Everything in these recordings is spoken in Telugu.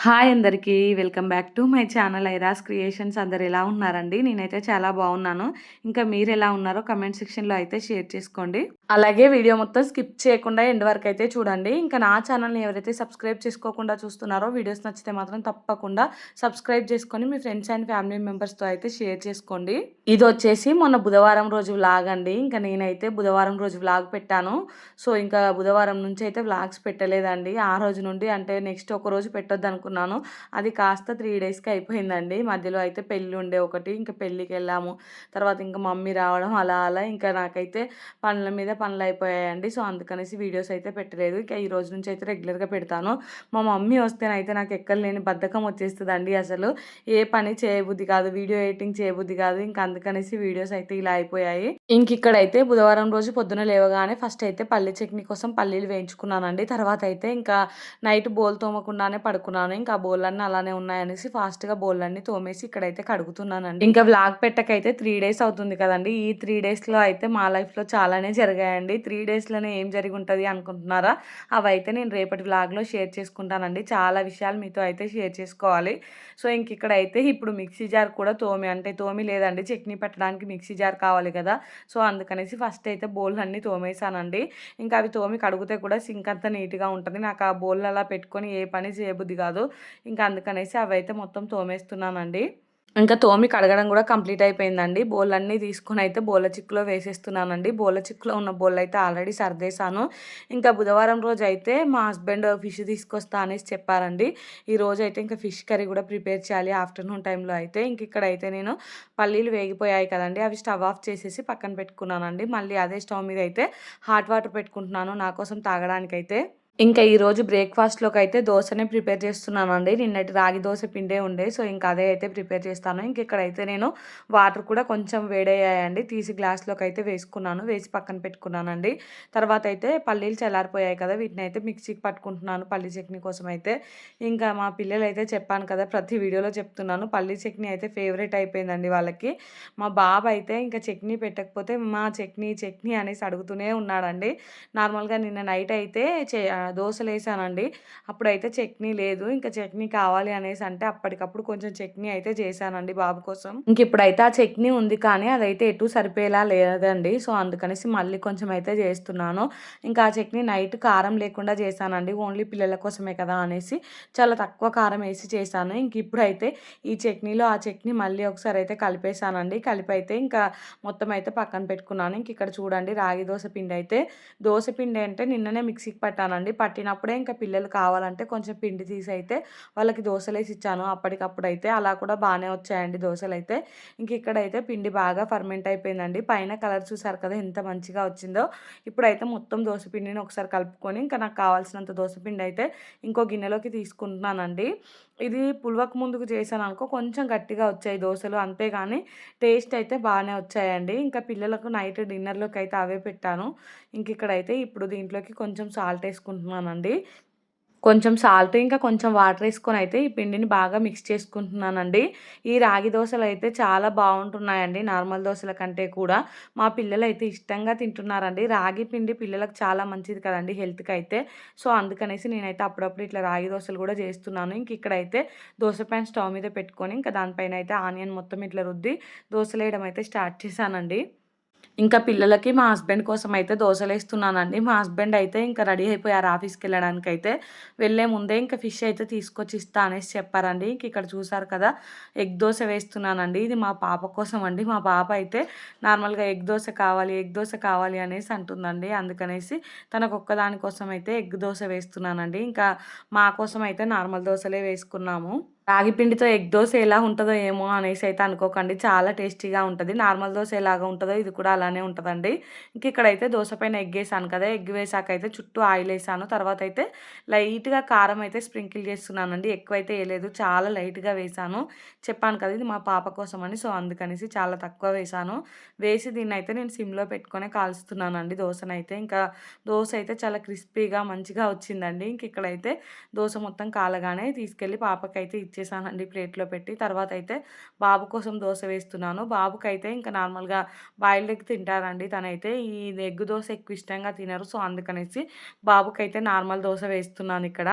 హాయ్ అందరికీ. Welcome back to my channel Airas creations. అందరు ఎలా ఉన్నారండి? నేనైతే చాలా బాగున్నాను. ఇంకా మీరు ఎలా ఉన్నారో కమెంట్ సెక్షన్‌లో అయితే షేర్ చేసుకోండి. అలాగే వీడియో మొత్తం స్కిప్ చేయకుండా ఎండ్ వరకు అయితే చూడండి. ఇంకా నా ఛానల్‌ని ఎవరైతే సబ్స్క్రైబ్ చేసుకోకుండా చూస్తున్నారో వీడియోస్ నచ్చితే మాత్రం తప్పకుండా సబ్స్క్రైబ్ చేసుకొని మీ ఫ్రెండ్స్ అండ్ ఫ్యామిలీ మెంబర్స్‌తో అయితే షేర్ చేసుకోండి. ఇదొచ్చేసి మొన్న బుధవారం రోజు వ్లాగ్ అండి. ఇంకా నేనైతే బుధవారం రోజు వ్లాగ్ పెట్టాను. సో, ఇంకా బుధవారం నుంచి అయితే వ్లాగ్స్ పెట్టలేదండి. ఆ రోజు నుండి అంటే నెక్స్ట్ ఒక రోజు పెట్టొద్దనుకున్నాను. అది కాస్త 3 డేస్‌కి అయిపోయిందండి. మధ్యలో అయితే పెళ్లి ఉండే ఒకటి. ఇంకా పెళ్ళికెళ్ళాము. తర్వాత ఇంకా మమ్మీ రావడం అలా అలా ఇంకా నాకైతే పనుల మీద పనులయిపోయాయండి. సో, అందుకనేసి వీడియోస్ అయితే పెట్టలేదు. ఇక ఈ రోజు నుంచి అయితే రెగ్యులర్‌గా పెడతాను. మా మమ్మీ వస్తేనైతే నాకు ఎక్కడలేని బద్ధకం వచ్చేస్తదండి అసలు. ఏ పని చేయబుద్ధి కాదు. వీడియో ఎడిటింగ్ చేయబుద్ధి కాదు. ఇంక అందుకనేసి వీడియోస్ అయితే ఇలా అయిపోయాయి. ఇంకిక్కడైతే బుధవారం రోజు పొద్దున లేవగానే ఫస్ట్ అయితే పల్లి చట్నీ కోసం పల్లీలు వేయించుకున్నానండి. తర్వాత అయితే ఇంకా నైట్ బోల్ తోమకుండానే పడుకున్నాను. ఇంకా ఆ బోళ్ళన్నీ అలానే ఉన్నాయనేసి ఫాస్ట్‌గా బోళ్ళన్నీ తోమేసి ఇక్కడైతే కడుగుతున్నానండి. ఇంకా వ్లాగ్ పెట్టకైతే 3 డేస్ అవుతుంది కదండీ! ఈ 3 డేస్‌లో అయితే మా లైఫ్‌లో చాలానే జరిగాయండి. 3 డేస్‌లోనే ఏం జరిగుంటది అనుకుంటున్నారా? అవైతే నేను రేపటి వ్లాగ్‌లో షేర్ చేసుకుంటానండి. చాలా విషయాలు మీతో అయితే షేర్ చేసుకోవాలి. సో, ఇంకిక్కడైతే ఇప్పుడు మిక్సీ జార్ కూడా తోమి లేదండి. చట్నీ పెట్టడానికి మిక్సీ జార్ కావాలి కదా! సో, అందుకనేసి ఫస్ట్ అయితే బోళ్ళన్నీ తోమేసానండి. ఇంకా అవి తోమి కడిగితే కూడా సింక్ అంతా నీట్‌గా ఉంటది. నాకు ఆ బోళ్ళు అలా పెట్టుకొని ఏ పని చేయబుద్ధి కాదు. ఇంకా అందుకనేసి అవైతే మొత్తం తోమేస్తున్నానండి. ఇంకా తోమి కడగడం కూడా కంప్లీట్ అయిపోయిందండి. బోళ్ళన్నీ తీసుకొనైతే బోళ్ళ చిక్కులో వేసేస్తున్నానండి. బోళ్ళ చిక్కులో ఉన్న బోళ్ళైతే ఆల్రెడీ సర్దేశాను. ఇంకా బుధవారం రోజైతే మా హస్బెండ్ ఫిష్ తీసుకొస్తా అనేసి చెప్పారండి. ఈరోజైతే ఇంకా ఫిష్ కర్రీ కూడా ప్రిపేర్ చేయాలి ఆఫ్టర్‌నూన్ టైంలో అయితే. ఇక్కడైతే నేను పల్లీలు వేగిపోయాయి కదండీ! అవి స్టవ్ ఆఫ్ చేసేసి పక్కన పెట్టుకున్నానండి. మళ్ళీ అదే స్టవ్ మీద అయితే హాట్ వాటర్ పెట్టుకుంటున్నాను నా కోసం తాగడానికైతే. ఇంకా ఈరోజు బ్రేక్‌ఫాస్ట్‌లోకైతే దోసనే ప్రిపేర్ చేస్తున్నానండి. నిన్నటి రాగి దోస పిండే ఉండే. సో, ఇంకా అదే అయితే ప్రిపేర్ చేస్తాను. ఇక్కడైతే నేను వాటర్ కూడా కొంచెం వేడయ్యాయండి. తీసి గ్లాస్‌లోకైతే వేసుకున్నాను. వేసి పక్కన పెట్టుకున్నానండి. తర్వాత అయితే పల్లీలు చల్లారిపోయాయి కదా! వీటినైతే మిక్సీకి పట్టుకుంటున్నాను పల్లీ చట్నీ కోసమైతే. ఇంకా మా పిల్లలైతే చెప్పాను కదా! ప్రతి వీడియోలో చెప్తున్నాను. పల్లీ చట్నీ అయితే ఫేవరెట్ అయిపోయిందండి వాళ్ళకి. మా బాబు అయితే ఇంకా చట్నీ పెట్టకపోతే మా చట్నీ, చట్నీ అనేసి అడుగుతూనే ఉన్నాడండి. నార్మల్‌గా నిన్న నైట్ అయితే దోసలేసానండి. అప్పుడైతే చట్నీ లేదు. ఇంకా చట్నీ కావాలి అనేసి అంటే అప్పటికప్పుడు కొంచెం చట్నీ అయితే చేశానండి బాబు కోసం. ఇంకిప్పుడైతే ఆ చట్నీ ఉంది కానీ అదైతే ఎటు సరిపోయేలా లేదండి. సో, అందుకనేసి మళ్ళీ కొంచెం అయితే చేస్తున్నాను. ఇంకా ఆ చట్నీ నైట్ కారం లేకుండా చేశానండి. ఓన్లీ పిల్లల కోసమే కదా అనేసి చాలా తక్కువ కారం ఏసి చేశాను. ఇప్పుడైతే ఈ చట్నీలో ఆ చట్నీ మళ్ళీ ఒకసారి అయితే కలిపేసానండి. కలిపైతే ఇంకా మొత్తం అయితే పక్కన పెట్టుకున్నాను. ఇక్కడ చూడండి రాగి దోస పిండి అయితే దోస పిండి అంటే నిన్ననే మిక్సీకి పట్టానండి. పట్టినప్పుడే ఇంకా పిల్లలు కావాలంటే కొంచెం పిండి తీసి అయితే వాళ్ళకి దోసలేసి ఇచ్చాను. అప్పటికప్పుడైతే అలా కూడా బాగానే వచ్చాయండి దోసలైతే. ఇక్కడైతే పిండి బాగా ఫర్మెంట్ అయిపోయిందండి. పైన కలర్ చూసారు కదా ఎంత మంచిగా వచ్చిందో. ఇప్పుడైతే మొత్తం దోస పిండిని ఒకసారి కలుపుకొని ఇంకా నాకు కావాల్సినంత దోస పిండి అయితే ఇంకో గిన్నెలోకి తీసుకుంటున్నానండి. ఇది పులవక ముందుకు చేశాననుకో కొంచెం గట్టిగా వచ్చాయి దోసలు. అంతేగాని టేస్ట్ అయితే బాగానే వచ్చాయండి. ఇంకా పిల్లలకు నైట్ డిన్నర్‌లోకి అయితే అవే పెట్టాను. ఇక్కడైతే ఇప్పుడు దీంట్లోకి కొంచెం సాల్ట్ ఏసుకుంటున్నానండి. కొంచెం సాల్ట్ ఇంకా కొంచెం వాటర్ ఏసుకొని అయితే ఈ పిండిని బాగా మిక్స్ చేసుకుంటున్నానండి. ఈ రాగి దోసలైతే చాలా బావుంటున్నాయండి నార్మల్ దోసల కంటే కూడా. మా పిల్లలైతే ఇష్టంగా తింటున్నారండి. రాగి పిండి పిల్లలకు చాలా మంచిది కదండీ హెల్త్‌కైతే. సో, అందుకనేసి నేనైతే అప్పుడప్పుడు ఇట్లా రాగి దోసలు కూడా చేస్తున్నాను. ఇక్కడైతే దోస పాన్ స్టవ్ మీద పెట్టుకొని ఇంకా దానిపైన అయితే ఆనియన్ మొత్తం ఇట్లా రుద్ది దోసలేయడం అయితే స్టార్ట్ చేశానండి. ఇంకా పిల్లలకి మా హస్బెండ్ కోసం అయితే దోసలేస్తున్నానండి. మా హస్బెండ్ అయితే ఇంకా రెడీ అయిపోయారు ఆఫీస్‌కెళ్ళడానికైతే. వెళ్ళే ముందే ఇంకా ఫిష్ అయితే తీసుకొచ్చి ఇస్తా అనేసి చెప్పారండి. ఇక్కడ చూసారు కదా! ఎగ్ దోస వేస్తున్నానండి. ఇది మా పాప కోసం అండి. మా పాప అయితే నార్మల్‌గా ఎగ్ దోస కావాలి, ఎగ్ దోస కావాలి అనేసి అంటుందండి. అందుకనేసి తనకొక్కదాని కోసం అయితే ఎగ్ దోస వేస్తున్నానండి. ఇంకా మా కోసం అయితే నార్మల్ దోసలే వేసుకున్నాము. రాగి పిండితో ఎగ్ దోస ఎలా ఉంటదో ఏమో అనేసి అయితే అనుకోకండి. చాలా టేస్టీగా ఉంటది. నార్మల్ దోస ఎలాగా ఉంటదో ఇది కూడా అలానే ఉంటదండి. ఇక్కడైతే దోస పైన ఎగ్ ఏసాను కదా! ఎగ్ వేసాకైతే చుట్టూ ఆయిల్ ఏసాను. తర్వాత అయితే లైట్‌గా కారం అయితే స్ప్రింకిల్ చేస్తున్నానండి. ఎక్కువైతే ఏయలేదు. చాలా లైట్‌గా వేసాను. చెప్పాను కదా! ఇది మా పాప కోసమని. సో, అందుకనేసి చాలా తక్కువ వేసాను. వేసి దీన్నైతే నేను సిమ్‌లో పెట్టుకొనే కాల్స్తున్నానండి దోసనైతే. ఇంకా దోస అయితే చాలా క్రిస్పీగా మంచిగా వచ్చిందండి. ఇక్కడైతే దోస మొత్తం కాలగానే తీసుకెళ్ళి పాపకైతే ఇచ్చేసానండి ప్లేట్‌లో పెట్టి. తర్వాత అయితే బాబు కోసం దోస వేస్తున్నాను. బాబుకైతే ఇంకా నార్మల్‌గా బాయిల్డ్ ఎగ్ తింటారండి తనైతే. ఈ ఎగ్ దోస ఎక్కువ ఇష్టంగా తినరు. సో, అందుకనేసి బాబుకైతే నార్మల్ దోస వేస్తున్నానిక్కడ.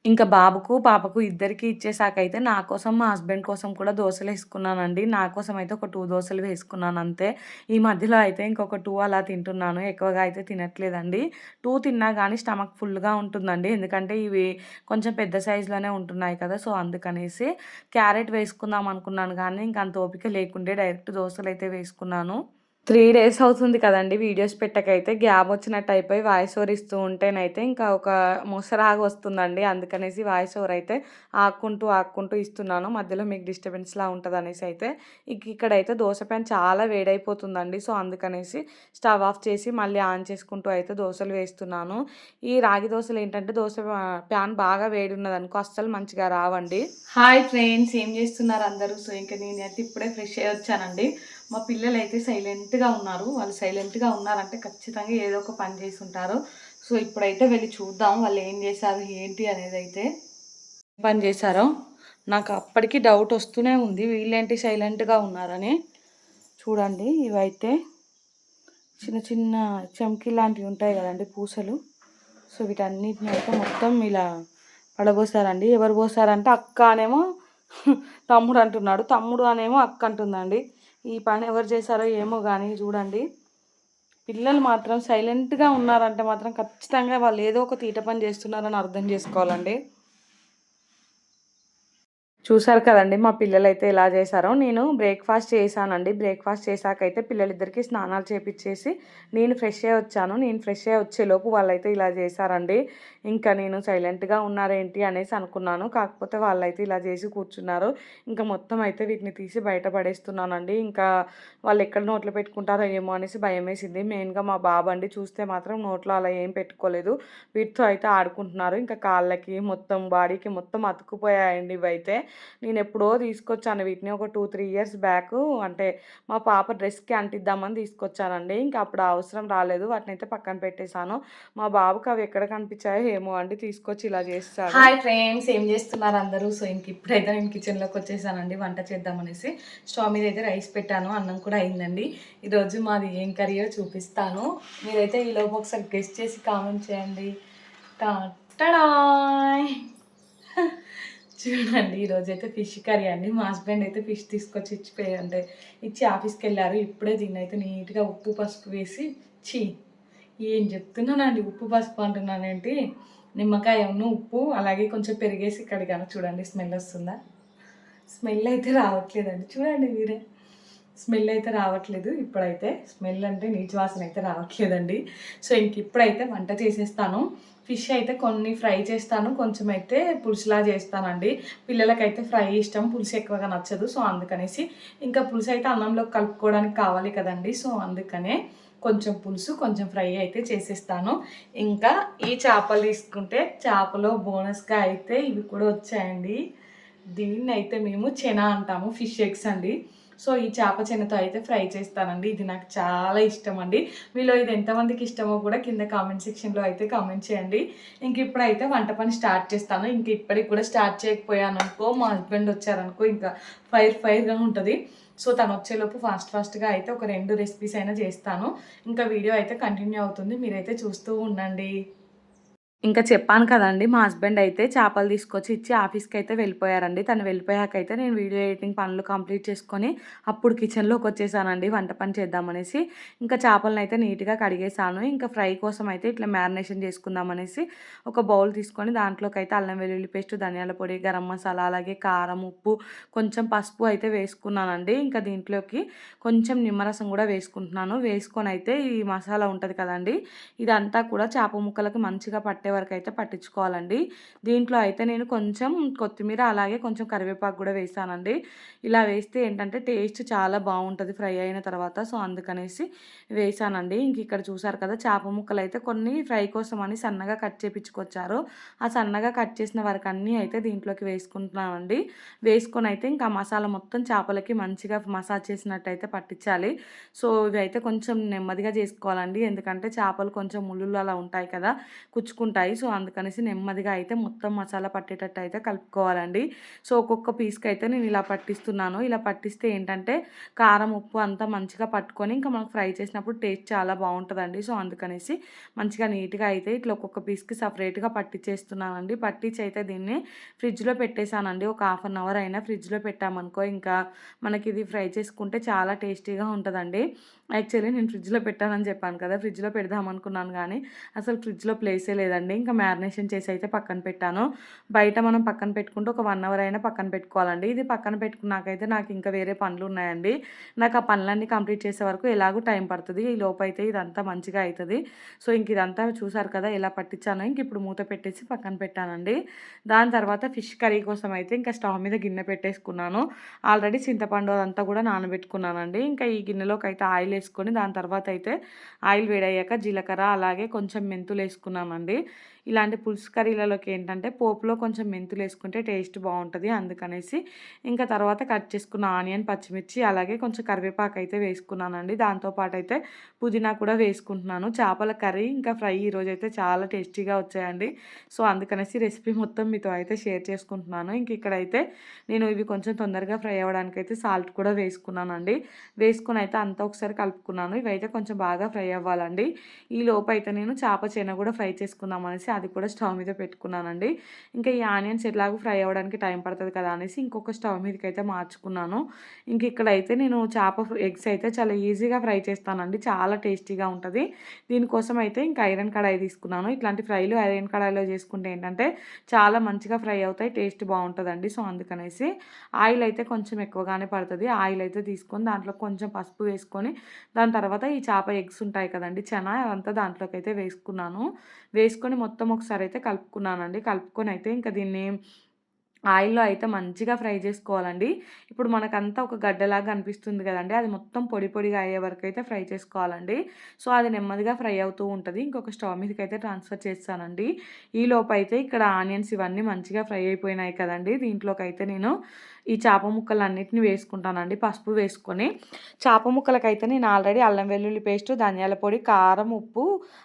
ఇంకా బాబుకు, పాపకు ఇద్దరికీ ఇచ్చేసాకైతే నా కోసం, మా హస్బెండ్ కోసం కూడా దోసలేసుకున్నానండి. నా కోసం అయితే ఒక 2 దోసలు వేసుకున్నాను అంతే. ఈ మధ్యలో అయితే ఇంకొక 2 అలా తింటున్నాను. ఎక్కువగా అయితే తినట్లేదండి. 2 తిన్నా గానీ స్టమక్ ఫుల్‌గా ఉంటుందండి. ఎందుకంటే ఇవి కొంచెం పెద్ద సైజులోనే ఉంటున్నాయి కదా! సో, అందుకనేసి క్యారెట్ వేసుకుందాం అనుకున్నాను గానీ, ఇంక అంత ఓపిక లేకుండే డైరెక్ట్ దోసలైతే వేసుకున్నాను. 3 డేస్ అవుతుంది కదండీ వీడియోస్ పెట్టకైతే. గ్యాప్ వచ్చినట్టు అయిపోయి వాయిస్ ఓవర్ ఇస్తూ ఉంటేనైతే ఇంకా ఒక ముసరాగా వస్తుందండి. అందుకనేసి వాయిస్ ఓవర్ అయితే ఆక్కుంటూ ఇస్తున్నాను. మధ్యలో మీకు డిస్టర్బెన్స్‌లా ఉంటదనేసి అయితే. ఇక్కడైతే దోస పాన్ చాలా వేడైపోతుందండి. సో, అందుకనేసి స్టవ్ ఆఫ్ చేసి మళ్ళీ ఆన్ చేసుకుంటూ అయితే దోసలు వేస్తున్నాను. ఈ రాగి దోసలు ఏంటంటే పాన్ బాగా వేడి ఉన్నదనుకో అస్సలు మంచిగా రావండి. హాయ్ ఫ్రెండ్స్, ఏం చేస్తున్నారు అందరూ? సో, ఇంక నేనైతే ఇప్పుడే ఫ్రెష్ అయ్యి వచ్చానండి. మా పిల్లలైతే సైలెంట్‌గా ఉన్నారు. వాళ్ళు సైలెంట్‌గా ఉన్నారంటే ఖచ్చితంగా ఏదో ఒక పని చేసుంటారు. సో, ఇప్పుడైతే వెళ్లి చూద్దాం వాళ్ళు ఏం చేశారు, ఏంటి అనేదైతే. పని చేశారో నాకు అప్పటికి డౌట్ వస్తూనే ఉంది. వీళ్ళేంటి సైలెంట్‌గా ఉన్నారని. చూడండి ఇవైతే చిన్న చిన్న చెంకీ లాంటివి ఉంటాయి కదండీ పూసలు. సో, వీటన్నిటిని అయితే మొత్తం ఇలా పడబోసారండి. ఎవరు పోసారంటే అక్క అనేమో తమ్ముడు అంటున్నాడు. తమ్ముడు అనేమో అక్క అంటుందండి. ఈ పని ఎవరు చేశారో ఏమో కానీ చూడండి. పిల్లలు మాత్రం సైలెంట్‌గా ఉన్నారంటే మాత్రం ఖచ్చితంగా వాళ్ళు ఏదో ఒక తీట పని చేస్తున్నారని అర్థం చేసుకోవాలండి. చూసారు కదండీ మా పిల్లలైతే ఎలా చేశారో. నేను బ్రేక్‌ఫాస్ట్ చేశానండి. బ్రేక్‌ఫాస్ట్ చేశాకైతే పిల్లలిద్దరికీ స్నానాలు చేపిచ్చేసి నేను ఫ్రెష్ అయ్యి వచ్చాను. నేను ఫ్రెష్ అయ్యి వచ్చేలోపు వాళ్ళైతే ఇలా చేశారండి. ఇంకా నేను సైలెంట్‌గా ఉన్నారేంటి అనేసి అనుకున్నాను. కాకపోతే వాళ్ళైతే ఇలా చేసి కూర్చున్నారు. ఇంకా మొత్తం అయితే వీటిని తీసి బయట పడేస్తున్నానండి. ఇంకా వాళ్ళు ఎక్కడ నోట్లో పెట్టుకుంటారో ఏమో అనేసి భయమేసింది. మెయిన్‌గా మా బాబండి చూస్తే మాత్రం నోట్లో అలా ఏం పెట్టుకోలేదు. వీటితో అయితే ఆడుకుంటున్నారు. ఇంకా కాళ్ళకి మొత్తం బాడీకి మొత్తం అతుక్కుపోయాయండి ఇవైతే. నేనెప్పుడో తీసుకొచ్చాను వీటిని. ఒక 2, 3 ఇయర్స్ బ్యాకు అంటే మా పాప డ్రెస్‌కి అంటిద్దామని తీసుకొచ్చానండి. ఇంకా అప్పుడు అవసరం రాలేదు. వాటినైతే పక్కన పెట్టేశాను. మా బాబుకి అవి ఎక్కడ కనిపించాయో ఏమో అండి తీసుకొచ్చి ఇలా చేసేసాడు. హాయ్ ఫ్రెండ్స్, ఏం చేస్తున్నారు అందరూ? సో, ఇప్పుడైతే నేను కిచెన్‌లోకి వచ్చేసానండి వంట చేద్దామనేసి. స్టవ్ మీద అయితే రైస్ పెట్టాను. అన్నం కూడా అయిందండి. ఈరోజు మాది ఏం కర్రీయో చూపిస్తాను. మీరైతే ఈలోపు ఒకసారి గెస్ చేసి కామెంట్ చేయండి. టా టడాయ్! చూడండి ఈరోజైతే ఫిష్ కర్రీ అండి. మా హస్బెండ్ అయితే ఫిష్ తీసుకొచ్చి ఇచ్చి ఆఫీస్కి వెళ్ళారు. ఇప్పుడే దీన్ని అయితే నీట్గా ఉప్పు పసుపు వేసి ఏం చెప్తున్నానండి, ఉప్పు పసుపు అంటున్నానేంటి, నిమ్మకాయ ఉప్పు అలాగే కొంచెం పెరిగేసి కడిగాను. చూడండి స్మెల్ వస్తుందా? స్మెల్ అయితే రావట్లేదండి. చూడండి మీరే, స్మెల్ అయితే రావట్లేదు. ఇప్పుడైతే స్మెల్ అంటే నీచు వాసన అయితే రావట్లేదండి. సో ఇప్పుడైతే వంట చేసేస్తాను. ఫిష్ అయితే కొన్ని ఫ్రై చేస్తాను, కొంచెం అయితే పులుసులా చేస్తానండి. పిల్లలకైతే ఫ్రై ఇష్టం, పులుసు ఎక్కువగా నచ్చదు. సో అందుకనేసి ఇంకా పులుసు అయితే అన్నంలో కలుపుకోవడానికి కావాలి కదండి. సో అందుకనే కొంచెం పులుసు కొంచెం ఫ్రై అయితే చేసేస్తాను. ఇంకా ఈ చేపలు తీసుకుంటే చేపలో బోనస్గా అయితే ఇవి కూడా వచ్చాయండి. దీన్ని అయితే మేము చెన అంటాము, ఫిష్ ఎగ్స్ అండి. సో ఈ చేప చెనతో అయితే ఫ్రై చేస్తానండి. ఇది నాకు చాలా ఇష్టం అండి. మీలో ఇది ఎంతమందికి ఇష్టమో కూడా కింద కామెంట్ సెక్షన్లో అయితే కామెంట్ చేయండి. ఇప్పుడైతే వంట పని స్టార్ట్ చేస్తాను. ఇప్పటికి కూడా స్టార్ట్ చేయకపోయాను అనుకో, మా హస్బెండ్ వచ్చారనుకో ఇంకా ఫైర్గా ఉంటుంది. సో తను వచ్చేలోపు ఫాస్ట్గా అయితే ఒక 2 రెసిపీస్ అయినా చేస్తాను. ఇంకా వీడియో అయితే కంటిన్యూ అవుతుంది, మీరైతే చూస్తూ ఉండండి. ఇంకా చెప్పాను కదండీ! మా హస్బెండ్ అయితే చేపలు తీసుకొచ్చి ఇచ్చి ఆఫీస్‌కి అయితే వెళ్ళిపోయారండి. తను వెళ్ళిపోయాకైతే నేను వీడియో ఎడిటింగ్ పనులు కంప్లీట్ చేసుకొని అప్పుడు కిచెన్‌లోకి వచ్చేసానండి వంట పని చేద్దామనేసి. ఇంకా చేపలనైతే నీట్‌గా కడిగేసాను. ఇంకా ఫ్రై కోసం అయితే ఇట్లా మ్యారినేషన్ చేసుకుందామనేసి ఒక బౌల్ తీసుకొని దాంట్లోకైతే అల్లం వెల్లుల్లి పేస్ట్, ధనియాల పొడి, గరం మసాలా, అలాగే కారం, ఉప్పు, కొంచెం పసుపు అయితే వేసుకున్నానండి. ఇంకా దీంట్లోకి కొంచెం నిమ్మరసం కూడా వేసుకుంటున్నాను. వేసుకొని అయితే ఈ మసాలా ఉంటది కదండీ! ఇదంతా కూడా చేప ముక్కలకి మంచిగా పట్టే వరకు అయితే పట్టించుకోవాలండి. దీంట్లో అయితే నేను కొంచెం కొత్తిమీర అలాగే కొంచెం కరివేపాకు కూడా వేసానండి. ఇలా వేస్తే ఏంటంటే టేస్ట్ చాలా బాగుంటుంది ఫ్రై అయిన తర్వాత. సో అందుకనేసి వేసానండి. ఇక్కడ చూసారు కదా, చేప ముక్కలు అయితే కొన్ని ఫ్రై కోసం అని సన్నగా కట్ చేపించుకొచ్చారు. ఆ సన్నగా కట్ చేసిన వరకు అన్నీ అయితే దీంట్లోకి వేసుకుంటున్నానండి. వేసుకొని అయితే ఇంకా మసాలా మొత్తం చేపలకి మంచిగా మసాజ్ చేసినట్టు అయితే పట్టించాలి. సో ఇవి అయితే కొంచెం నెమ్మదిగా చేసుకోవాలండి. ఎందుకంటే చేపలు కొంచెం ముళ్ళులు అలా ఉంటాయి కదా, కుచ్చుకుంటాయి. ఉంటాయి. సో, అందుకనేసి నెమ్మదిగా అయితే మొత్తం మసాలా పట్టేటట్టు అయితే కలుపుకోవాలండి. సో, ఒక్కొక్క పీస్‌కి అయితే నేను ఇలా పట్టిస్తున్నాను. ఇలా పట్టిస్తే ఏంటంటే కారం, ఉప్పు అంతా మంచిగా పట్టుకొని ఇంకా మనం ఫ్రై చేసినప్పుడు టేస్ట్ చాలా బావుంటదండి. సో, అందుకనేసి మంచిగా నీట్‌గా అయితే ఇట్లా ఒక్కొక్క పీస్‌కి సెపరేట్‌గా పట్టిచ్చేస్తున్నానండి. పట్టిచ్చి అయితే దీన్ని ఫ్రిడ్జ్‌లో పెట్టేసానండి. ఒక హాఫ్ అన్ అవర్ అయినా ఫ్రిడ్జ్‌లో పెట్టామనుకో ఇంకా మనకిది ఫ్రై చేసుకుంటే చాలా టేస్టీగా ఉంటదండి. యాక్చువల్లీ నేను ఫ్రిడ్జ్‌లో పెట్టానని చెప్పాను కదా! ఫ్రిడ్జ్‌లో పెడదామనుకున్నాను గానీ, అసలు ఫ్రిడ్జ్‌లో ప్లేసే లేదండి. ఇంకా మ్యారినేషన్ చేసి అయితే పక్కన పెట్టాను. బయట మనం పక్కన పెట్టుకుంటే ఒక 1 అవర్ అయినా పక్కన పెట్టుకోవాలండి. ఇది పక్కన పెట్టుకున్నాకైతే నాకు ఇంకా వేరే పనులున్నాయండి. నాకు ఆ పనులన్నీ కంప్లీట్ చేసే వరకు ఎలాగో టైం పడతది. ఈ లోపైతే ఇదంతా మంచిగా అయితది. సో, ఇంక ఇదంతా చూసారు కదా! ఎలా పట్టించానో ఇంక ఇప్పుడు మూత పెట్టేసి పక్కన పెట్టానండి. దాని తర్వాత ఫిష్ కర్రీ కోసం అయితే ఇంకా స్టవ్ మీద గిన్నె పెట్టేసుకున్నాను. ఆల్రెడీ చింతపండు అదంతా కూడా నానబెట్టుకున్నానండి. ఇంకా ఈ గిన్నెలోకైతే ఆయిల్ ఏసుకొని దాని తర్వాత అయితే ఆయిల్ వేడయ్యాక జీలకర్ర అలాగే కొంచెం మెంతులేసుకున్నానండి. ఇలాంటి పులుసు కర్రీలలోకి ఏంటంటే పోపులో కొంచెం మెంతులేసుకుంటే టేస్ట్ బావుంటది. అందుకనేసి ఇంకా తర్వాత కట్ చేసుకున్న ఆనియన్, పచ్చిమిర్చి అలాగే కొంచెం కరివేపాకైతే వేసుకున్నానండి. దాంతో పాటైతే పుదీనా కూడా వేసుకుంటున్నాను. చేపల కర్రీ ఇంకా ఫ్రై ఈరోజైతే చాలా టేస్టీగా వచ్చాయండి. సో, అందుకనేసి రెసిపీ మొత్తం మీతో అయితే షేర్ చేసుకుంటున్నాను. ఇంక ఇక్కడైతే నేను ఇవి కొంచెం తొందరగా ఫ్రై అవ్వడానికైతే సాల్ట్ కూడా వేసుకున్నానండి. వేసుకొని అయితే అంతా ఒకసారి కలుపుకున్నాను. ఇవైతే కొంచెం బాగా ఫ్రై అవ్వాలండి. ఈ లోపైతే నేను చేప చెన కూడా ఫ్రై చేసుకుందాం అనేసి అది కూడా స్టవ్ మీద పెట్టుకున్నానండి. ఇంకా ఈ ఆనియన్స్ ఎట్లాగో ఫ్రై అవ్వడానికి టైం పడతది కదా అనేసి ఇంకొక స్టవ్ మీదకైతే మార్చుకున్నాను. ఇంక ఇక్కడైతే నేను చేప ఎగ్స్ అయితే చాలా ఈజీగా ఫ్రై చేస్తానండి. చాలా టేస్టీగా ఉంటది. దీనికోసం అయితే ఇంకా ఐరన్ కడాయి తీసుకున్నాను. ఇట్లాంటి ఫ్రైలు ఐరన్ కడాయిలో చేసుకుంటే ఏంటంటే చాలా మంచిగా ఫ్రై అవుతాయి. టేస్ట్ బావుంటదండి. సో, అందుకనేసి ఆయిల్ అయితే కొంచెం ఎక్కువగానే పడతది. ఆయిల్ అయితే తీసుకొని దాంట్లో కొంచెం పసుపు వేసుకొని దాని తర్వాత ఈ చేప ఎగ్స్ ఉంటాయి కదండీ! చెన అదంతా దాంట్లోకైతే వేసుకున్నాను. వేసుకొని మొత్తం ఒకసారి అయితే కలుపుకున్నానండి. కలుపుకొని అయితే ఇంకా దీన్ని ఆయిల్‌లో అయితే మంచిగా ఫ్రై చేసుకోవాలండి. ఇప్పుడు మనకంతా ఒక గడ్డలాగా అనిపిస్తుంది గదండీ! అది మొత్తం పొడి పొడిగా అయ్యే వరకైతే ఫ్రై చేసుకోవాలండి. సో, అది నెమ్మదిగా ఫ్రై అవుతూ ఉంటది. ఇంకొక స్టవ్ మీదకైతే ట్రాన్స్‌ఫర్ చేస్తానండి. ఈలోపైతే ఇక్కడ ఆనియన్స్ ఇవన్నీ మంచిగా ఫ్రై అయిపోయినాయి కదండీ! దీంట్లోకైతే నేను ఈ చేప ముక్కలన్నిటిని వేసుకుంటానండి. పసుపు వేసుకొని చేప ముక్కలకైతే నేను ఆల్రెడీ అల్లం వెల్లుల్లి పేస్టు, ధనియాల పొడి, కారం, ఉప్పు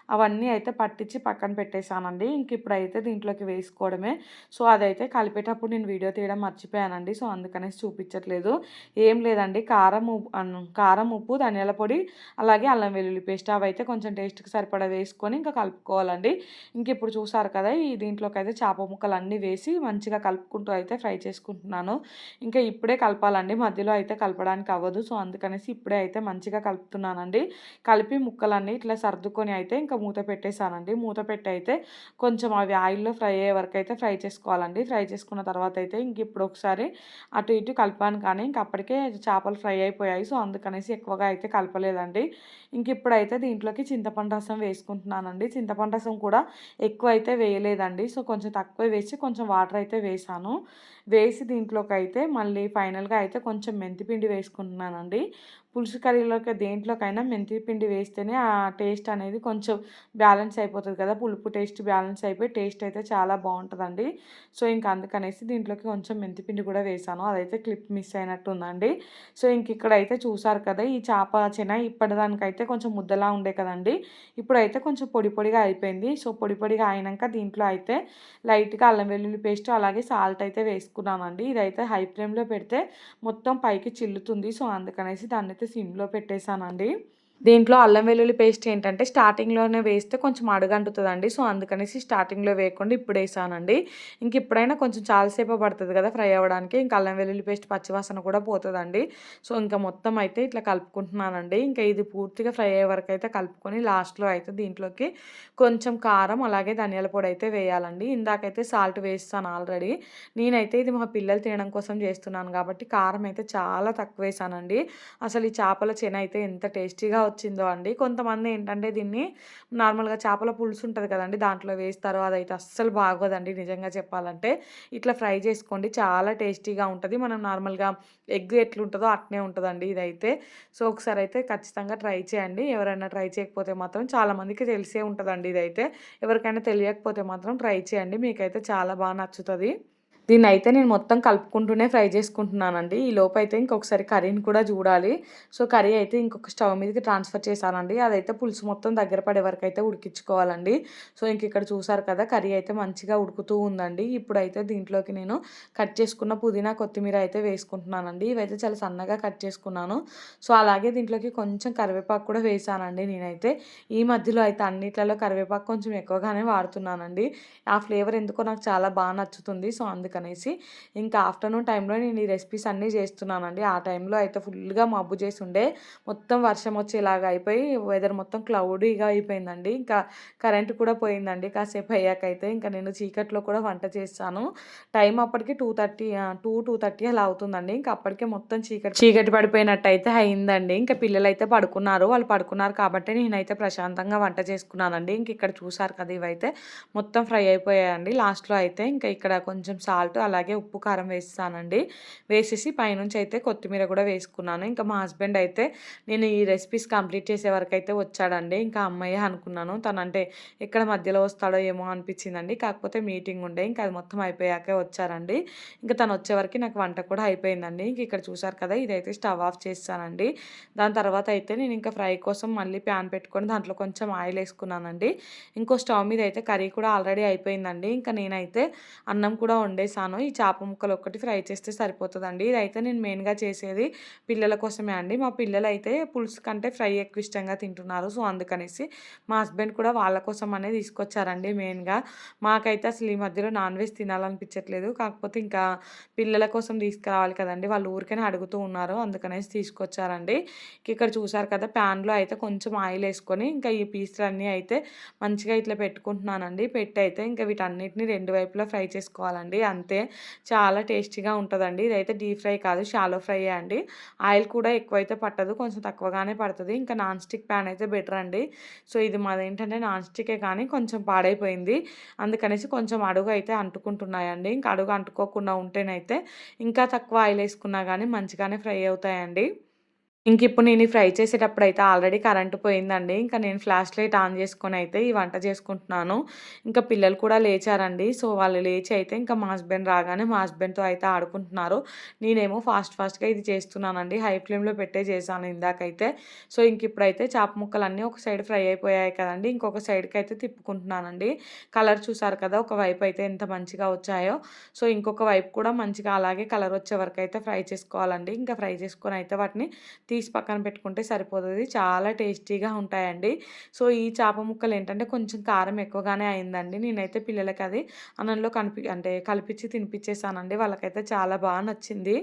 అవన్నీ అయితే పట్టించి పక్కన పెట్టేసానండి. ఇంక ఇప్పుడైతే దీంట్లోకి వేసుకోవడమే. సో, అదైతే కలిపేటప్పుడు నేను వీడియో తీయడం మర్చిపోయానండి. సో, అందుకనేసి చూపించట్లేదు. ఏం లేదండి కారం, ఉప్పు, ధనియాల పొడి అలాగే అల్లం వెల్లుల్లి పేస్ట్ అవైతే కొంచెం టేస్ట్‌కి సరిపడా వేసుకొని ఇంకా కలుపుకోవాలండి. ఇంక ఇప్పుడు చూసారు కదా! ఈ దీంట్లోకైతే చేప ముక్కలన్నీ వేసి మంచిగా కలుపుకుంటూ అయితే ఫ్రై చేసుకుంటున్నాను. ఇంకా ఇప్పుడే కలపాలండి. మధ్యలో అయితే కలపడానికి అవ్వదు. సో, అందుకనేసి ఇప్పుడే అయితే మంచిగా కలుపుతున్నానండి. కలిపి ముక్కలన్నీ ఇట్లా సర్దుకొని అయితే ఇంకా మూత పెట్టేసానండి. మూత పెట్టి అయితే కొంచెం అవి ఆయిల్‌లో ఫ్రై అయ్యే వరకైతే ఫ్రై చేసుకోవాలండి. ఫ్రై చేసుకున్న తర్వాత అయితే ఇంక ఇప్పుడు ఒకసారి అటు ఇటు కలిపాను కానీ ఇంక అప్పటికే చేపలు ఫ్రై అయిపోయాయి. సో, అందుకనేసి ఎక్కువగా అయితే కలపలేదండి. ఇంక ఇప్పుడైతే దీంట్లోకి చింతపండు రసం వేసుకుంటున్నానండి. చింతపండు రసం కూడా ఎక్కువైతే వేయలేదండి. సో, కొంచెం తక్కువే వేసి కొంచెం వాటర్ అయితే వేశాను. వేసి దీంట్లోకైతే మళ్ళీ ఫైనల్‌గా అయితే కొంచెం మెంతిపిండి వేసుకుంటున్నానండి. పులుసు కర్రీలోకి దేంట్లోకైనా మెంతి పిండి వేస్తేనే ఆ టేస్ట్ అనేది కొంచెం బ్యాలెన్స్ అయిపోతది కదా! పులుపు టేస్ట్ బ్యాలెన్స్ అయిపోయి టేస్ట్ అయితే చాలా బావుంటదండి. సో, ఇంక అందుకనేసి దీంట్లోకి కొంచెం మెంతిపిండి కూడా వేశాను. అదైతే క్లిప్ మిస్ అయినట్టుందండి. సో, ఇంక ఇక్కడైతే చూసారు కదా! ఈ చేప చెన ఇప్పటిదానికైతే కొంచెం ముద్దలా ఉండే కదండీ! ఇప్పుడైతే కొంచెం పొడి పొడిగా అయిపోయింది. సో, పొడి పొడిగా అయినంక దీంట్లో అయితే లైట్‌గా అల్లం వెల్లుల్లి పేస్ట్ అలాగే సాల్ట్ అయితే వేసుకున్నానండి. ఇదైతే హై ఫ్లేమ్‌లో పెడితే మొత్తం పైకి చిల్లుతుంది. సో, అందుకనేసి దాన్నైతే సిమ్‌లో పెట్టేసానండి. దీంట్లో అల్లం వెల్లుల్లి పేస్ట్ ఏంటంటే స్టార్టింగ్‌లోనే వేస్తే కొంచెం అడుగంటుతదండి. సో, అందుకనేసి స్టార్టింగ్‌లో వేయకుండా ఇప్పుడేసానండి. ఇప్పుడైనా కొంచెం చాలా సేపే పడతది కదా! ఫ్రై అవ్వడానికి. ఇంక అల్లం వెల్లుల్లి పేస్ట్ పచ్చివాసన కూడా పోతదండి. సో, ఇంక మొత్తం అయితే ఇట్లా కలుపుకుంటున్నానండి. ఇంక ఇది పూర్తిగా ఫ్రై అయ్యే వరకైతే కలుపుకొని లాస్ట్‌లో అయితే దీంట్లోకి కొంచెం కారం అలాగే ధనియాల పొడి అయితే వేయాలండి. ఇందాకైతే సాల్ట్ వేసేసాను ఆల్రెడీ. నేనైతే ఇది మా పిల్లలు తినడం కోసం చేస్తున్నాను కాబట్టి కారం అయితే చాలా తక్కువేసానండి. అసలు ఈ చేపల చెన అయితే ఎంత టేస్టీగా వచ్చిందో అండి. కొంతమంది ఏంటంటే దీన్ని నార్మల్‌గా చేపల పులుసు ఉంటది కదండీ! దాంట్లో వేస్తారు. అదైతే అస్సలు బాగోదండి నిజంగా చెప్పాలంటే. ఇట్లా ఫ్రై చేసుకోండి చాలా టేస్టీగా ఉంటది. మనం నార్మల్‌గా ఎగ్ ఎట్లుంటదో అట్నే ఉంటదండి ఇదైతే. సో, ఒకసారైతే ఖచ్చితంగా ట్రై చేయండి. ఎవరైనా ట్రై చేయకపోతే మాత్రం చాలామందికి తెలిసే ఉంటదండి ఇదైతే. ఎవరికైనా తెలియకపోతే మాత్రం ట్రై చేయండి. మీకైతే చాలా నచ్చుతది. దీన్నైతే నేను మొత్తం కలుపుకుంటూనే ఫ్రై చేసుకుంటున్నానండి. ఈ లోపైతే ఇంకొకసారి కర్రీని కూడా చూడాలి. సో, కర్రీ అయితే ఇంకొక స్టవ్ మీదకి ట్రాన్స్‌ఫర్ చేశానండి. అదైతే పులుసు మొత్తం దగ్గర పడే వరకైతే ఉడికించుకోవాలండి. సో, ఇక్కడ చూసారు కదా! కర్రీ అయితే మంచిగా ఉడుకుతూ ఉందండి. ఇప్పుడైతే దీంట్లోకి నేను కట్ చేసుకున్న పుదీనా, కొత్తిమీర అయితే వేసుకుంటున్నానండి. ఇవైతే చాలా సన్నగా కట్ చేసుకున్నాను. సో, అలాగే దీంట్లోకి కొంచెం కరివేపాకు కూడా వేశానండి నేనైతే. ఈ మధ్యలో అయితే అన్నిట్లలో కరివేపాకు కొంచెం ఎక్కువగానే వాడుతున్నానండి. ఆ ఫ్లేవర్ ఎందుకో నాకు చాలా నచ్చుతుంది. సో, అందుకనేసి ఇంకా ఆఫ్టర్‌నూన్ టైంలో నేను ఈ రెసిపీస్ అన్నీ చేస్తున్నానండి. ఆ టైంలో అయితే ఫుల్‌గా మబ్బు చేసుండే మొత్తం వర్షం వచ్చేలాగా అయిపోయి వెదర్ మొత్తం క్లౌడీగా అయిపోయిందండి. ఇంకా కరెంట్ కూడా పోయిందండి కాసేపు అయ్యాకైతే. ఇంకా నేను చీకట్లో కూడా వంట చేశాను. టైం అప్పటికి 2:30 అలా అవుతుందండి. ఇంకా అప్పటికే మొత్తం చీకటి చీకటి పడిపోయినట్టయితే అయిందండి. ఇంకా పిల్లలైతే పడుకున్నారు. వాళ్ళు పడుకున్నారు కాబట్టి నేనైతే ప్రశాంతంగా వంట చేసుకున్నానండి. ఇంక ఇక్కడ చూసారు కదా! ఇవైతే మొత్తం ఫ్రై అయిపోయాయండి. లాస్ట్‌లో అయితే ఇంకా ఇక్కడ కొంచెం సాల్ట్ అలాగే ఉప్పు, కారం వేసేసానండి. వేసేసి పైనుంచి అయితే కొత్తిమీర కూడా వేసుకున్నాను. ఇంకా మా హస్బెండ్ అయితే నేను ఈ రెసిపీస్ కంప్లీట్ చేసే వరకైతే వచ్చాడండి. ఇంకా హమ్మయ్య అనుకున్నాను. తనంటే ఎక్కడ మధ్యలో వస్తాడో ఏమో అనిపించిందండి. కాకపోతే మీటింగ్ ఉండే. ఇంకా అది మొత్తం అయిపోయాకే వచ్చారండి. ఇంకా తను వచ్చేవరకి నాకు వంట కూడా అయిపోయిందండి. ఇంక ఇక్కడ చూసారు కదా! ఇదైతే స్టవ్ ఆఫ్ చేసేసానండి. దాని తర్వాత అయితే నేను ఇంకా ఫ్రై కోసం మళ్ళీ ప్యాన్ పెట్టుకొని దాంట్లో కొంచెం ఆయిల్ వేసుకున్నానండి. ఇంకో స్టవ్ మీద అయితే కర్రీ కూడా ఆల్రెడీ అయిపోయిందండి. ఇంకా నేనైతే అన్నం కూడా వండేసాను. ఈ చేప ముక్కలు ఒక్కటి ఫ్రై చేస్తే సరిపోతుందండి. ఇదైతే నేను మెయిన్‌గా చేసేది పిల్లల కోసమే అండి. మా పిల్లలైతే పులుసు కంటే ఫ్రై ఎక్కువ ఇష్టంగా తింటున్నారు. సో, అందుకనేసి మా హస్బెండ్ కూడా వాళ్ళ కోసం అనే తీసుకొచ్చారండి మెయిన్‌గా. మాకైతే అసలు ఈ మధ్యలో నాన్ వెజ్ తినాలనిపించట్లేదు. కాకపోతే ఇంకా పిల్లల కోసం తీసుకురావాలి కదండీ! వాళ్ళు ఊరికనే అడుగుతూ ఉన్నారు. అందుకనేసి తీసుకొచ్చారండి. ఇక్కడ చూసారు కదా! ప్యాన్‌లో అయితే కొంచెం ఆయిల్ వేసుకొని ఇంకా ఈ పీసులన్నీ అయితే మంచిగా ఇట్లా పెట్టుకుంటున్నానండి. పెట్టి అయితే ఇంకా వీటన్నిటిని 2 వైపులా ఫ్రై చేసుకోవాలండి. అంతే చాలా టేస్టీగా ఉంటదండి. ఇదైతే డీప్ ఫ్రై కాదు షాలో ఫ్రైయే అండి. ఆయిల్ కూడా ఎక్కువైతే పట్టదు. కొంచెం తక్కువగానే పడతది. ఇంకా నాన్ స్టిక్ ప్యాన్ అయితే బెటర్ అండి. సో, ఇది మాదేంటంటే నాన్ స్టికే కానీ కొంచెం పాడైపోయింది. అందుకనేసి కొంచెం అడుగు అయితే అంటుకుంటున్నాయండి. ఇంకా అడుగు అంటుకోకుండా ఉంటేనైతే ఇంకా తక్కువ ఆయిల్ వేసుకున్నా గానీ మంచిగానే ఫ్రై అవుతాయండి. ఇంకిప్పుడు నేను ఈ ఫ్రై చేసేటప్పుడైతే ఆల్రెడీ కరెంట్ పోయిందండి. ఇంకా నేను ఫ్లాష్ లైట్ ఆన్ చేసుకొనైతే ఈ వంట చేసుకుంటున్నాను. ఇంకా పిల్లలు కూడా లేచారండి. సో, వాళ్ళు లేచి అయితే ఇంకా మా హస్బెండ్ రాగానే మా హస్బెండ్‌తో అయితే ఆడుకుంటున్నారు. నేనేమో ఫాస్ట్‌గా ఇది చేస్తున్నానండి. హై ఫ్లేమ్‌లో పెట్టే చేశాను ఇందాకైతే. సో, ఇంకిప్పుడైతే చేప ముక్కలన్నీ ఒక సైడ్ ఫ్రై అయిపోయాయి కదండీ! ఇంకొక సైడ్‌కైతే తిప్పుకుంటున్నానండి. కలర్ చూసారు కదా! ఒక వైపు అయితే ఎంత మంచిగా వచ్చాయో. సో, ఇంకొక వైపు కూడా మంచిగా అలాగే కలర్ వచ్చే వరకైతే ఫ్రై చేసుకోవాలండి. ఇంకా ఫ్రై చేసుకొని అయితే వాటిని తీసి పక్కన పెట్టుకుంటే సరిపోతది. చాలా టేస్టీగా ఉంటాయండి. సో, ఈ చేప ముక్కలేంటంటే కొంచెం కారం ఎక్కువగానే అయిందండి. నేనైతే పిల్లలకి అది అన్నంలో కలిపిచ్చి తినిపిచ్చేసానండి. వాళ్ళకైతే చాలా నచ్చింది.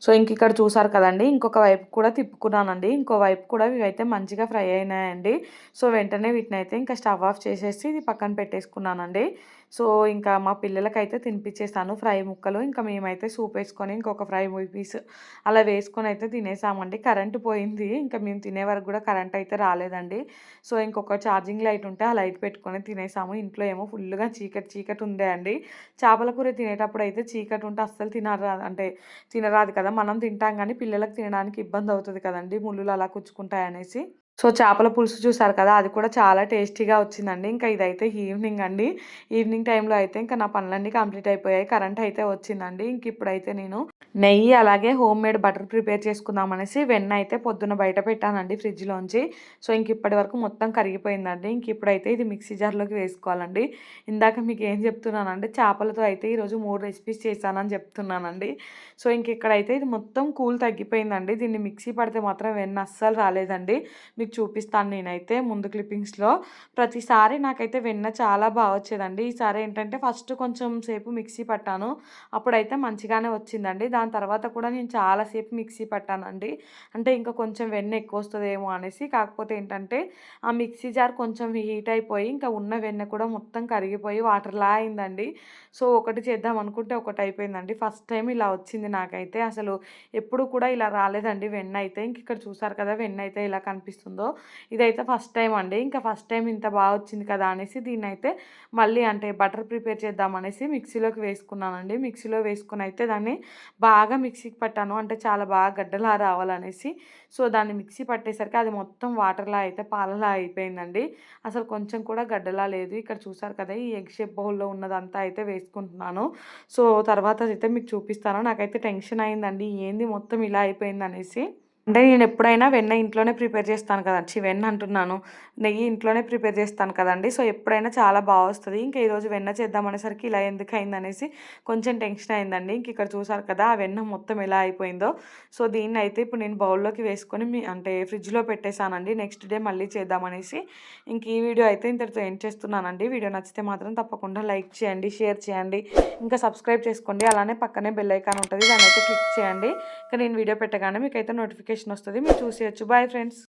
సో, ఇంకిక్కడ చూసారు కదండీ! ఇంకొక వైపు కూడా తిప్పుకున్నానండి. ఇంకో వైపు కూడా ఇవైతే మంచిగా ఫ్రై అయినాయండి. సో, వెంటనే వీటినైతే ఇంకా స్టవ్ ఆఫ్ చేసేసి ఇది పక్కన పెట్టేసుకున్నానండి. సో, ఇంకా మా పిల్లలకైతే తినిపిచ్చేసాను ఫ్రై ముక్కలు. ఇంకా మేమైతే సూపేసుకొని ఇంకొక ఫ్రై పీస్ అలా వేసుకొనైతే తినేసామండి. కరెంట్ పోయింది. ఇంకా మేము తినే వరకు కూడా కరెంట్ అయితే రాలేదండి. సో, ఇంకొక ఛార్జింగ్ లైట్ ఉంటే ఆ లైట్ పెట్టుకొని తినేసాము. ఇంట్లో ఏమో ఫుల్లుగా చీకటి ఉండే అండి. చేపల కూర తినేటప్పుడైతే చీకటుంటే అస్సలు తినరాదు కదా! మనం తింటాం గానీ పిల్లలకి తినడానికి ఇబ్బందవుతది కదండీ! ముల్లులు అలా కుచ్చుకుంటాయనేసి. సో, చేపల పులుసు చూసారు కదా! అది కూడా చాలా టేస్టీగా వచ్చిందండి. ఇంకా ఇదైతే ఈవినింగ్ అండి. ఈవినింగ్ టైంలో అయితే ఇంకా నా పనులన్నీ కంప్లీట్ అయిపోయాయి. కరెంట్ అయితే వచ్చిందండి. ఇంకిప్పుడైతే నేను నెయ్యి అలాగే హోమ్‌మేడ్ బటర్ ప్రిపేర్ చేసుకుందామనేసి వెన్న అయితే పొద్దున్న బయట పెట్టానండి ఫ్రిడ్జ్‌లోంచి. సో, ఇంకిప్పటి వరకు మొత్తం కరిగిపోయిందండి. ఇంకిప్పుడైతే ఇది మిక్సీ జార్‌లోకి వేసుకోవాలండి. ఇందాక మీకేం చెప్తున్నానంటే చేపలతో అయితే ఈరోజు 3 రెసిపీస్ చేశానని చెప్తున్నానండి. సో, ఇంకిక్కడైతే ఇది మొత్తం కూల్ తగ్గిపోయిందండి. దీన్ని మిక్సీ పడితే మాత్రం వెన్న అస్సలు రాలేదండి. మీకు చూపిస్తాను నేనైతే ముందు క్లిప్పింగ్స్‌లో. ప్రతిసారి నాకైతే వెన్న చాలా వచ్చేదండి. ఈసారి ఏంటంటే ఫస్ట్ కొంచెం సేపు మిక్సీ పట్టాను. అప్పుడైతే మంచిగానే వచ్చిందండి. దాని తర్వాత కూడా నేను చాలా సేపు మిక్సీ పట్టానండి. అంటే ఇంకా కొంచెం వెన్న ఎక్కువొస్తదేమో అనేసి. కాకపోతే ఏంటంటే ఆ మిక్సీ జార్ కొంచెం హీట్ అయిపోయి ఇంకా ఉన్న వెన్న కూడా మొత్తం కరిగిపోయి వాటర్‌లా అయిందండి. సో, ఒకటి చేద్దాం అనుకుంటే ఒకటయిపోయిందండి. ఫస్ట్ టైమ్ ఇలా వచ్చింది నాకైతే. అసలు ఎప్పుడు కూడా ఇలా రాలేదండి వెన్నయితే. ఇంకిక్కడ చూసారు కదా! వెన్నయితే ఎలా కనిపిస్తుందో. ఇదైతే ఫస్ట్ టైమ్ అండి. ఇంకా ఫస్ట్ టైమ్ ఇంత వచ్చింది కదా! అనేసి దీన్నైతే మళ్ళీ బటర్ ప్రిపేర్ చేద్దామనేసి మిక్సీలోకి వేసుకున్నానండి. మిక్సీలో వేసుకొనైతే దాన్ని బాగా మిక్సీకి పట్టాను. అంటే చాలా బాగా గడ్డలా రావాలనేసి. సో, దాన్ని మిక్సీ పట్టేసరికి అది మొత్తం వాటర్‌లా అయితే పాలలా అయిపోయిందండి. అసలు కొంచెం కూడా గడ్డలా లేదు. ఇక్కడ చూసారు కదా! ఈ ఎగ్ షేప్ బౌల్‌లో ఉన్నదంతా అయితే వేసుకుంటున్నాను. సో, తర్వాత అయితే మీకు చూపిస్తాను. నాకైతే టెన్షన్ అయిందండి. ఏంది మొత్తం ఇలా అయిపోయిందనేసి. అంటే నేనెప్పుడైనా వెన్న ఇంట్లోనే ప్రిపేర్ చేస్తాను కదా! వెన్న అంటున్నాను. నెయ్యి ఇంట్లోనే ప్రిపేర్ చేస్తాను కదండీ! సో, ఎప్పుడైనా చాలా వస్తది. ఇంకా ఈరోజు వెన్న చేద్దాం అనేసరికి ఇలా ఎందుకయిందనేసి కొంచెం టెన్షన్ అయిందండి. ఇంక ఇక్కడ చూసారు కదా! ఆ వెన్న మొత్తం ఎలా అయిపోయిందో. సో, దీన్నయితే ఇప్పుడు నేను బౌల్‌లోకి వేసుకొని అంటే ఫ్రిడ్జ్‌లో పెట్టేసానండి. నెక్స్ట్ డే మళ్ళీ చేద్దామనేసి. ఇంక ఈ వీడియో అయితే ఇంతటితో ఎండ్ చేస్తున్నానండి. వీడియో నచ్చితే మాత్రం తప్పకుండా లైక్ చేయండి, షేర్ చేయండి, ఇంకా సబ్స్క్రైబ్ చేసుకోండి. అలానే పక్కనే బెల్ ఐకాన్ ఉంటది. దాన్నయితే క్లిక్ చేయండి. ఇక నేను వీడియో పెట్టగానే మీకైతే నోటిఫికేషన్ వస్తది. మీరు చూసేయొచ్చు. Bye friends.